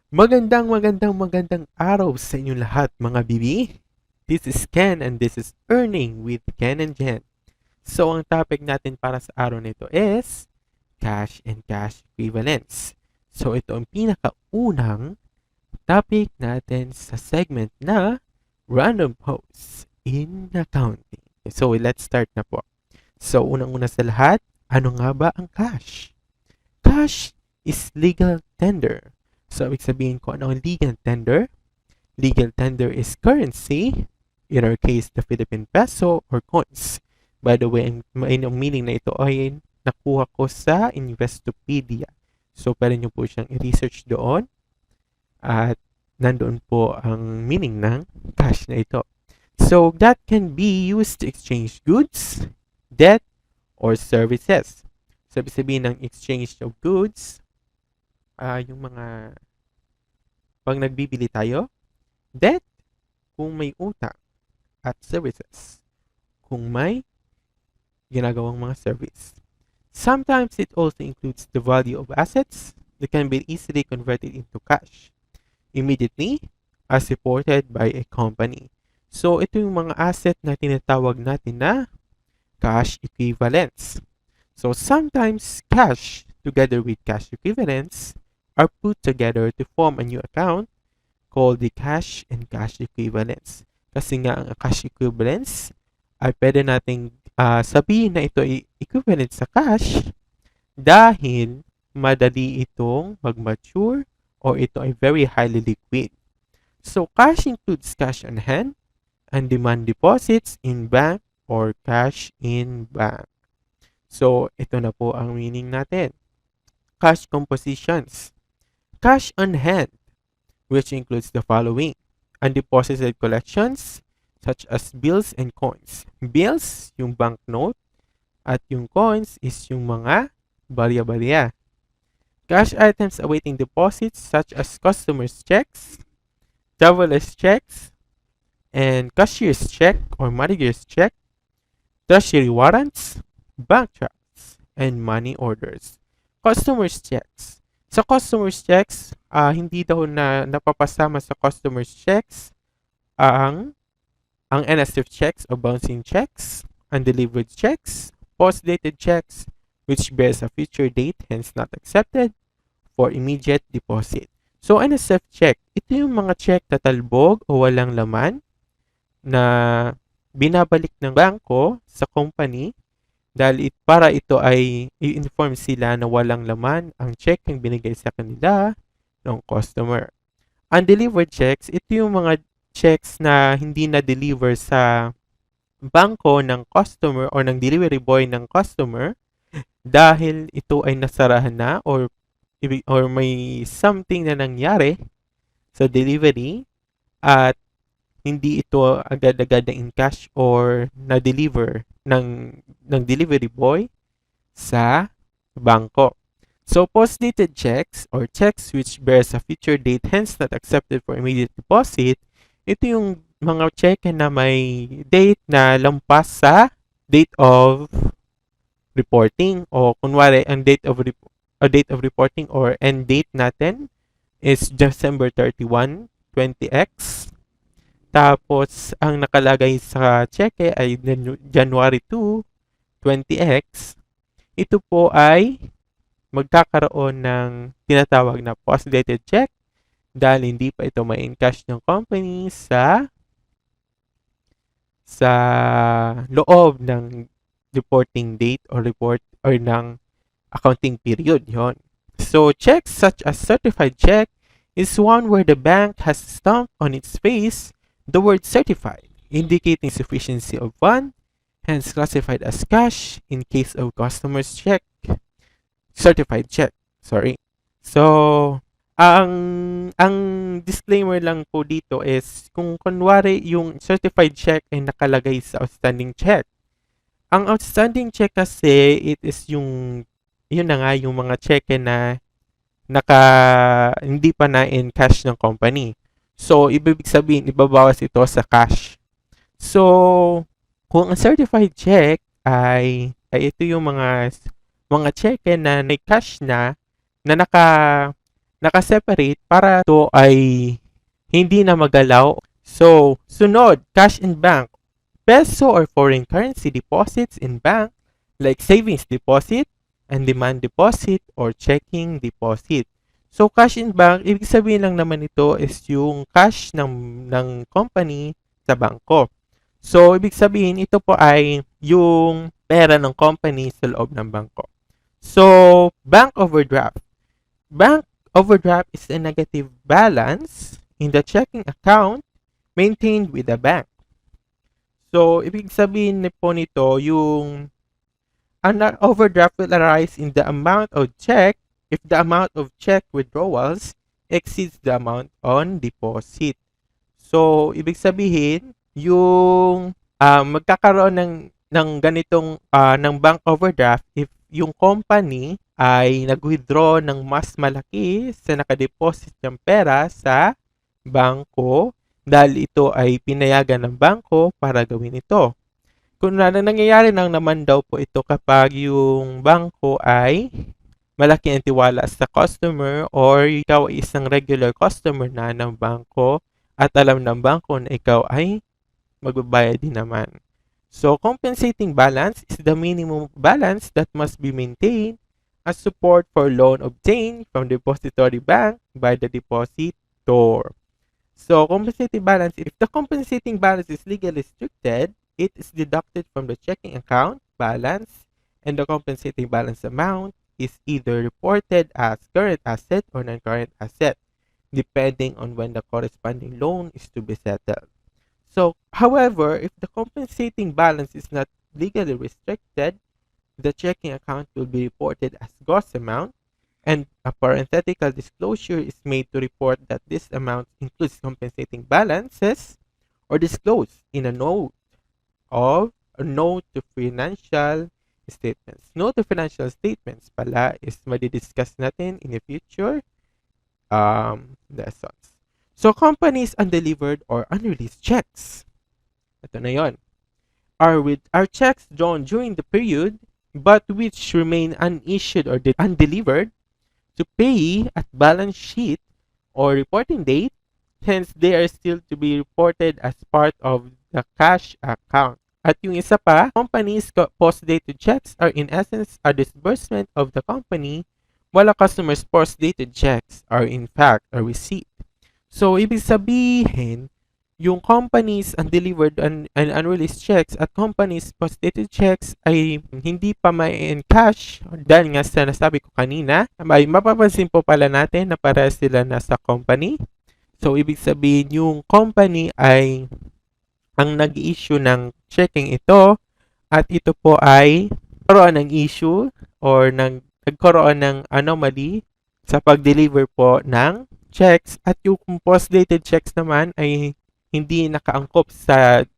Magandang araw sa inyong lahat mga bibi. This is Ken and this is Earning with Ken and Jen. So ang topic natin para sa araw nito is cash and cash equivalents. So ito ang pinakaunang topic natin sa segment na random posts in accounting. So let's start na po. So unang-una sa lahat, ano nga ba ang cash? Cash is legal tender. So, ibig sabihin ko, ano ang legal tender? Legal tender is currency, in our case, the Philippine peso or coins. By the way, ang meaning na ito ay nakuha ko sa Investopedia. So, pwede nyo po siyang i-research doon at nandoon po ang meaning ng cash na ito. So, that can be used to exchange goods, debt, or services. So, ibig sabihin ng exchange of goods, yung mga pag nagbibili tayo, debt kung may utang at services kung may ginagawang mga service. Sometimes it also includes the value of assets that can be easily converted into cash immediately as reported by a company. So ito yung mga asset na tinatawag natin na cash equivalents. So sometimes cash together with cash equivalents are put together to form a new account called the cash and cash equivalents. Kasi nga ang cash equivalents ay pwede nating sabihin na ito ay equivalent sa cash dahil madali itong mag-mature o ito ay very highly liquid. So cash includes cash on hand and demand deposits in bank or cash in bank. So ito na po ang meaning natin. Cash compositions. Cash on hand, which includes the following: undeposited collections, such as bills and coins. Bills, yung banknote, at yung coins is yung mga barya-barya. Cash items awaiting deposits, such as customers' checks, travelers' checks, and cashier's check or manager's check, treasury warrants, bank drafts, and money orders. Customers' checks. Sa customer's checks, hindi daw na napapasama sa customer's checks ang NSF checks o bouncing checks, undelivered checks, post-dated checks, which bears a future date, hence not accepted for immediate deposit. So, NSF check, ito yung mga check na talbog o walang laman na binabalik ng bangko sa company dahil para ito ay i-inform sila na walang laman ang check yung binigay sa kanila ng customer. Undelivered checks, ito yung mga checks na hindi na-deliver sa bangko ng customer or ng delivery boy ng customer dahil ito ay nasarahan na or may something na nangyari sa delivery at hindi ito agad-agad na in cash or na-deliver ng delivery boy sa bangko. So, post-dated checks or checks which bears a future date, hence not accepted for immediate deposit, ito yung mga check na may date na lampas sa date of reporting o kunwari ang date of reporting or end date natin is December 31, 20x. Tapos, ang nakalagay sa cheque ay January 2, 20x. Ito po ay magkakaroon ng tinatawag na post-dated check dahil hindi pa ito ma-encash ng company sa loob ng reporting date or ng accounting period yon. So, checks such as certified check is one where the bank has stamped on its face the word certified, indicating sufficiency of fund, hence classified as cash in case of customer's check. Certified check, sorry. So, ang disclaimer lang po dito is kung kunwari yung certified check ay nakalagay sa outstanding check. Ang outstanding check kasi, it is yun na nga yung mga check na hindi pa na in cash ng company. So, ibig sabihin, ibabawas ito sa cash. So, kung ang certified check ay ito yung mga check na may cash na nakaseparate para ito ay hindi na magalaw. So, sunod, cash in bank. Peso or foreign currency deposits in bank like savings deposit and demand deposit or checking deposit. So, cash in bank, ibig sabihin lang naman ito is yung cash ng company sa bangko. So, ibig sabihin, ito po ay yung pera ng company sa loob ng bangko. So, bank overdraft. Bank overdraft is a negative balance in the checking account maintained with the bank. So, ibig sabihin po nito, yung an overdraft will arise in the amount of check if the amount of check withdrawals exceeds the amount on deposit. So, ibig sabihin, yung magkakaroon ng ganitong ng bank overdraft if yung company ay nag-withdraw ng mas malaki sa nakadeposit ng pera sa bangko dahil ito ay pinayagan ng bangko para gawin ito. Kung nangyayari lang naman daw po ito kapag yung bangko ay malaki ang tiwala sa customer or ikaw ay isang regular customer na ng bangko at alam ng bangko na ikaw ay magbabayad din naman. So, compensating balance is the minimum balance that must be maintained as support for loan obtained from depository bank by the depositor. So, compensating balance, if the compensating balance is legally restricted, it is deducted from the checking account balance and the compensating balance amount is either reported as current asset or non-current asset, depending on when the corresponding loan is to be settled. So, however, if the compensating balance is not legally restricted, the checking account will be reported as gross amount and a parenthetical disclosure is made to report that this amount includes compensating balances or disclosed in a note to financial statements. Note to financial statements pala is madidiscuss natin in the future lessons. So, companies undelivered or unreleased checks. Ito na yon. Are checks drawn during the period but which remain unissued or undelivered to pay at balance sheet or reporting date, hence they are still to be reported as part of the cash account. At yung isa pa, companies post-dated checks are in essence a disbursement of the company while a customer's post-dated checks are in fact a receipt. So, ibig sabihin, yung companies undelivered and unreleased checks at companies post-dated checks ay hindi pa may encash dahil nga sa nasabi ko kanina, ay mapapansin po pala natin na para sila nasa company. So, ibig sabihin yung company ay ang nag-issue ng checking ito at ito po ay nagkaroon ng issue or nagkaroon ng anomaly sa pag-deliver po ng checks at yung post-dated checks naman ay hindi nakaangkop sa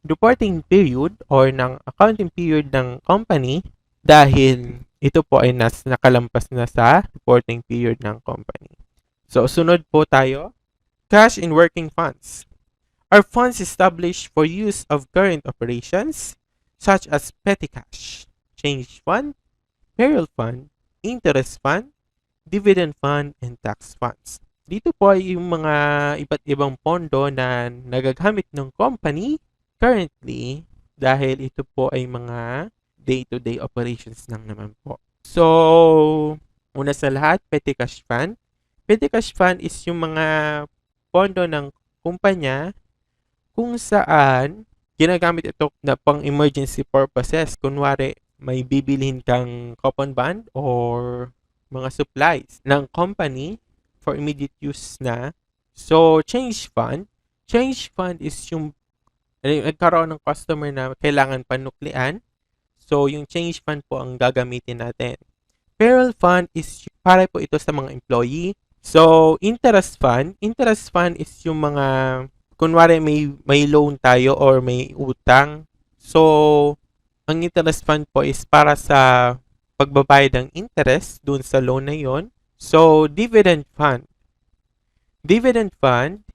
reporting period or ng accounting period ng company dahil ito po ay nakalampas na sa reporting period ng company. So, sunod po tayo. Cash in working funds. Are funds established for use of current operations such as petty cash, change fund, payroll fund, interest fund, dividend fund, and tax funds. Dito po ay yung mga iba't ibang pondo na nagagamit ng company currently dahil ito po ay mga day-to-day operations lang naman po. So, una sa lahat, petty cash fund. Petty cash fund is yung mga pondo ng kumpanya kung saan ginagamit ito na pang emergency purposes. Kunwari, may bibilhin kang coupon bond or mga supplies ng company for immediate use na. So, change fund. Change fund is yung nagkaroon ng customer na kailangan panuklian. So, yung change fund po ang gagamitin natin. Payroll fund is para po ito sa mga employee. So, interest fund. Interest fund is yung mga, kunwari may loan tayo or may utang. So, ang interest fund po is para sa pagbabayad ng interest dun sa loan na yon. So, dividend fund. Dividend fund,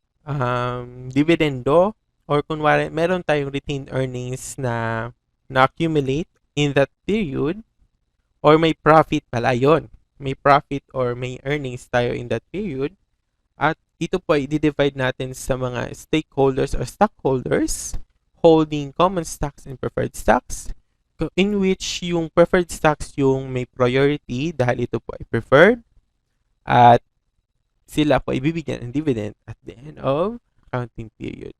dividendo, or kunwari, meron tayong retained earnings na accumulate in that period, or may profit pala yun. may profit or may earnings tayo in that period. At ito po ay i-divide natin sa mga stakeholders or stockholders holding common stocks and preferred stocks, in which yung preferred stocks yung may priority dahil ito po ay preferred, at sila po ay bibigyan ng dividend at the end of accounting period.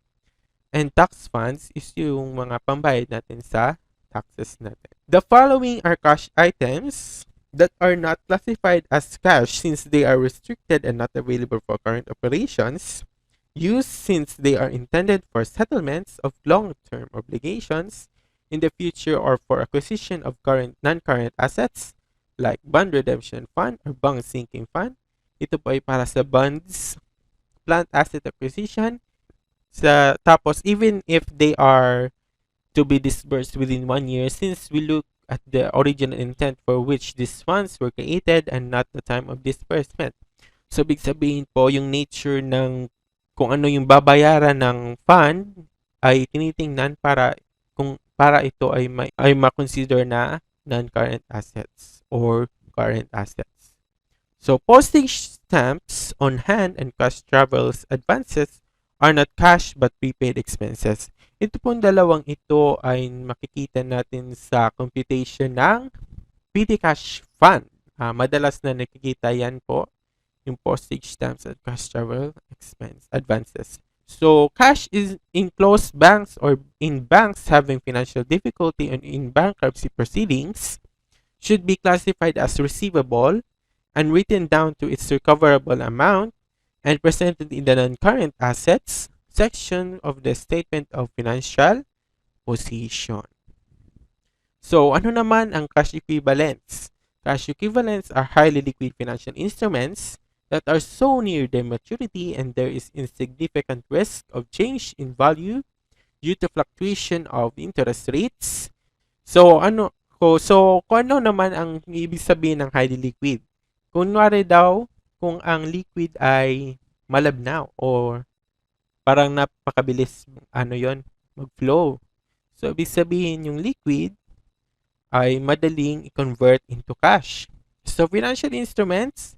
And tax funds is yung mga pambayad natin sa taxes natin. The following are cash items that are not classified as cash since they are restricted and not available for current operations, used since they are intended for settlements of long-term obligations in the future or for acquisition of non-current assets like bond redemption fund or bank sinking fund. Ito po ay para sa bonds, plant asset acquisition, tapos even if they are to be disbursed within 1 year, since we look at the original intent for which these funds were created and not the time of disbursement. So, big sabihin po, yung nature ng kung ano yung babayaran ng fund ay tinitingnan para ito ay ma-consider na non-current assets or current assets. So, postage stamps on hand and cash travels advances are not cash but prepaid expenses. Ito pong dalawang ito ay makikita natin sa computation ng petty cash fund. Madalas na nakikita yan po, yung postage stamps and cash travel expense advances. So, cash is in closed banks or in banks having financial difficulty and in bankruptcy proceedings should be classified as receivable and written down to its recoverable amount and presented in the non-current assets section of the statement of financial position. So, ano naman ang cash equivalents? Cash equivalents are highly liquid financial instruments that are so near their maturity and there is insignificant risk of change in value due to fluctuation of interest rates. So, kung ano naman ang ibig sabihin ng highly liquid? Kunwari daw, kung ang liquid ay malabnaw or parang napakabilis mag-flow. So, ibig sabihin yung liquid ay madaling i-convert into cash. So, financial instruments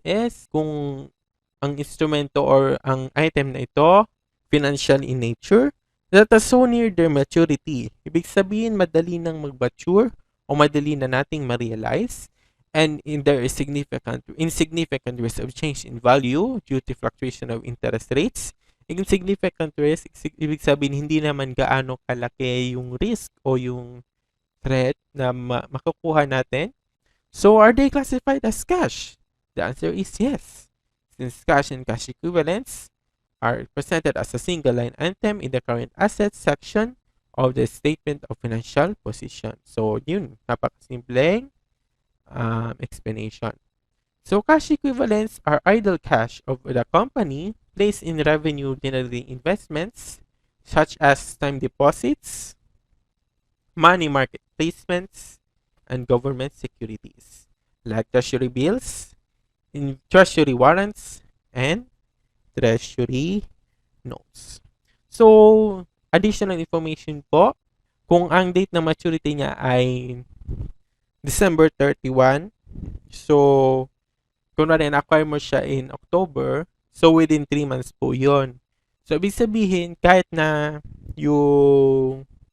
is kung ang instrumento or ang item na ito, financial in nature, that are so near their maturity. Ibig sabihin, madali nang mag-mature o madali na nating ma-realize and there is insignificant risk of change in value due to fluctuation of interest rates. Insignificant risk, ibig sabihin, hindi naman gaano kalaki yung risk o yung threat na makukuha natin. So, are they classified as cash? The answer is yes. Since cash and cash equivalents are presented as a single line item in the current assets section of the statement of financial position. So, yun, napakasimpleng explanation. So, cash equivalents are idle cash of the company placed in revenue-generating investments such as time deposits, money market placements, and government securities like treasury bills, treasury warrants, and treasury notes. So, additional information po, kung ang date ng maturity niya ay December 31, so, kunwari na-acquire mo siya in October, so within 3 months po yon. So, ibig sabihin, kahit na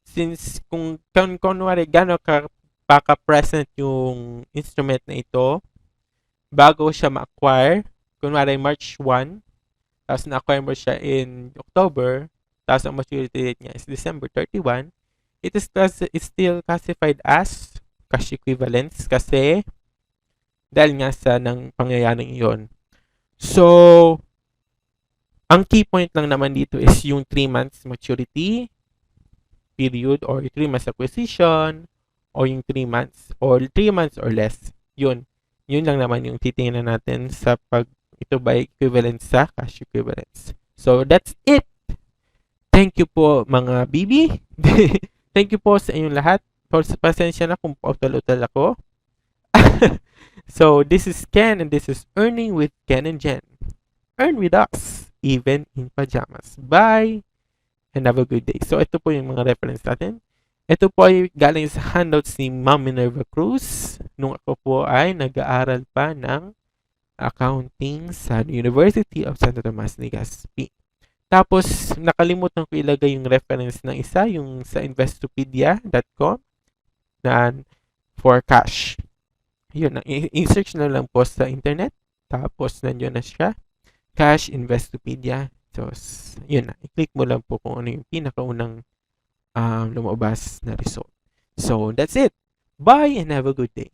since kung kunwari gano'n baka-present yung instrument na ito, bago siya ma-acquire, kunwari March 1, tapos na-acquire mo siya in October, tapos ang maturity date niya is December 31, it is still classified as cash equivalents kasi dahil nga sa nang pangyayaring iyon. So, ang key point lang naman dito is yung 3 months maturity period or 3 months acquisition o yung 3 months or 3 months or less. Yun lang naman yung titingnan natin sa ito ba equivalent sa cash equivalents. So, that's it. Thank you po mga bibi. Thank you po sa inyong lahat. Pasensya na kung pautal-utal ako. So, this is Ken and this is Earning with Ken and Jen. Earn with us, even in pajamas. Bye! And have a good day. So, ito po yung mga reference natin. Ito po ay galing sa handouts ni Ma'am Minerva Cruz nung ako po ay nag-aaral pa ng accounting sa University of Santo Tomas Legazpi. Tapos, nakalimutan ko ilagay yung reference ng isa, yung sa investopedia.com na for cash. Yun, i-search na lang po sa internet. Tapos, nandiyon na siya. Cash Investopedia. So, yun na. I-click mo lang po kung ano yung pinakaunang lumabas na result. So, that's it. Bye and have a good day.